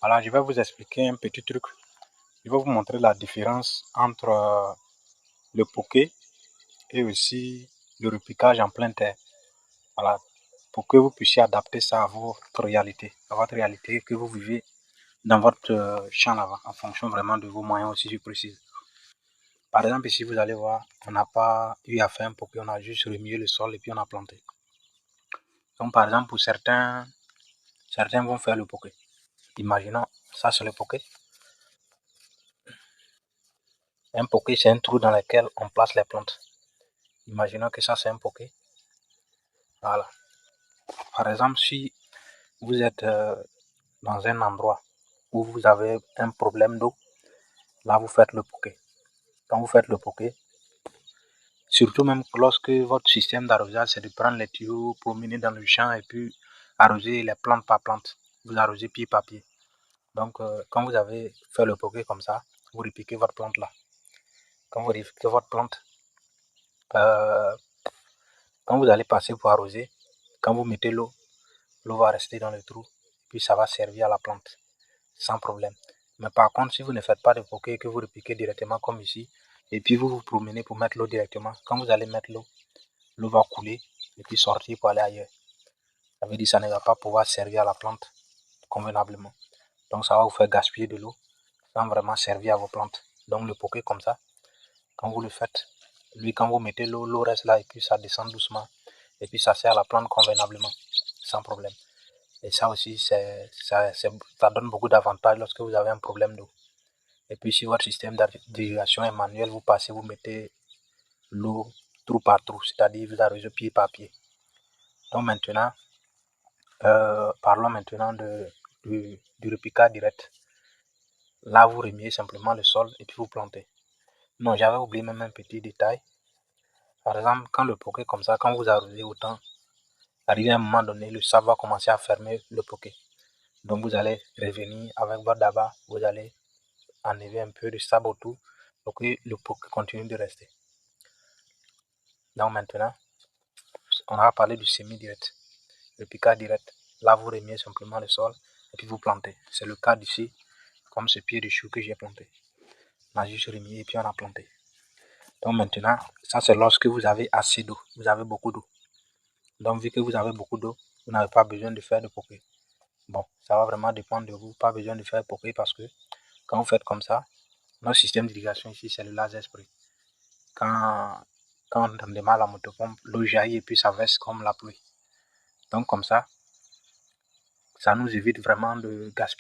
Voilà, je vais vous expliquer un petit truc. Je vais vous montrer la différence entre le poké et aussi le repiquage en plein terre. Voilà, pour que vous puissiez adapter ça à votre réalité que vous vivez dans votre champ là-bas, en fonction vraiment de vos moyens aussi, je précise. Par exemple, ici, vous allez voir, on n'a pas eu à faire un poké, on a juste remué le sol et puis on a planté. Donc, par exemple, pour certains vont faire le poké. Imaginons, ça c'est le poké. Un poké, c'est un trou dans lequel on place les plantes. Imaginons que ça c'est un poké. Voilà. Par exemple, si vous êtes dans un endroit où vous avez un problème d'eau, là vous faites le poké. Quand vous faites le poké, surtout même lorsque votre système d'arrosage c'est de prendre les tuyaux, promener dans le champ et puis arroser les plantes par plante. Vous arrosez pied par pied. Donc quand vous avez fait le poké comme ça, vous repiquez votre plante là. Quand vous repiquez votre plante, quand vous allez passer pour arroser, quand vous mettez l'eau va rester dans le trou, puis ça va servir à la plante, sans problème. Mais par contre, si vous ne faites pas de poké et que vous repiquez directement comme ici, et puis vous vous promenez pour mettre l'eau directement, quand vous allez mettre l'eau va couler et puis sortir pour aller ailleurs. Ça veut dire que ça ne va pas pouvoir servir à la plante convenablement. Donc ça va vous faire gaspiller de l'eau sans vraiment servir à vos plantes. Donc le poké comme ça, quand vous le faites, lui quand vous mettez l'eau reste là et puis ça descend doucement. Et puis ça sert à la plante convenablement, sans problème. Et ça aussi, ça donne beaucoup d'avantages lorsque vous avez un problème d'eau. Et puis si votre système d'irrigation est manuel, vous passez, vous mettez l'eau trou par trou, c'est-à-dire vous arrosez pied par pied. Donc maintenant, parlons maintenant du repiquage direct. Là, vous remuez simplement le sol et puis vous plantez. Non, j'avais oublié même un petit détail. Par exemple, quand le poké comme ça, quand vous arrosez autant, arrivé à un moment donné, le sable va commencer à fermer le poké. Donc vous allez revenir avec votre daba, vous allez enlever un peu de sable autour pour que le poké continue de rester. Donc maintenant, on va parler du semi-direct, le piquage direct. Là, vous remuez simplement le sol et puis vous plantez. C'est le cas d'ici, comme ce pied de chou que j'ai planté. On a juste remué et puis on a planté. Donc maintenant, ça c'est lorsque vous avez assez d'eau, vous avez beaucoup d'eau. Donc vu que vous avez beaucoup d'eau, vous n'avez pas besoin de faire de poké. Bon, ça va vraiment dépendre de vous, pas besoin de faire de poké parce que quand vous faites comme ça, notre système d'irrigation ici c'est le laser spray. Quand on démarre la motopompe, l'eau jaillit et puis ça verse comme la pluie. Donc comme ça nous évite vraiment de gaspiller.